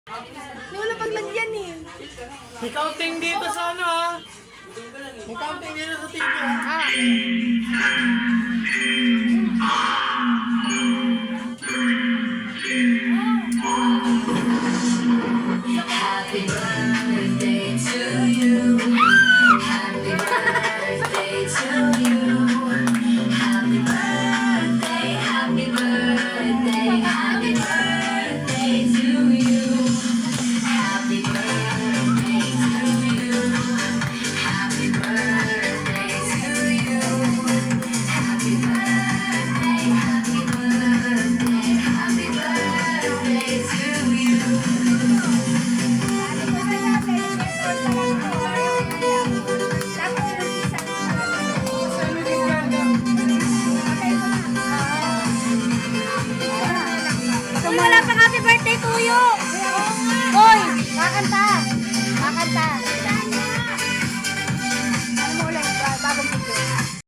Wala paglagyan eh. May counting dito sa ano ha? May counting dito sa TV ha? Happy birthday to you. Happy birthday to you. Happy birthday, happy birthday, happy birthday to you. Happy birthday to you. Happy birthday to you. Happy birthday, happy birthday, happy birthday to you. Kung wala pang happy birthday to you. Hoy, kakanta. Kakanta.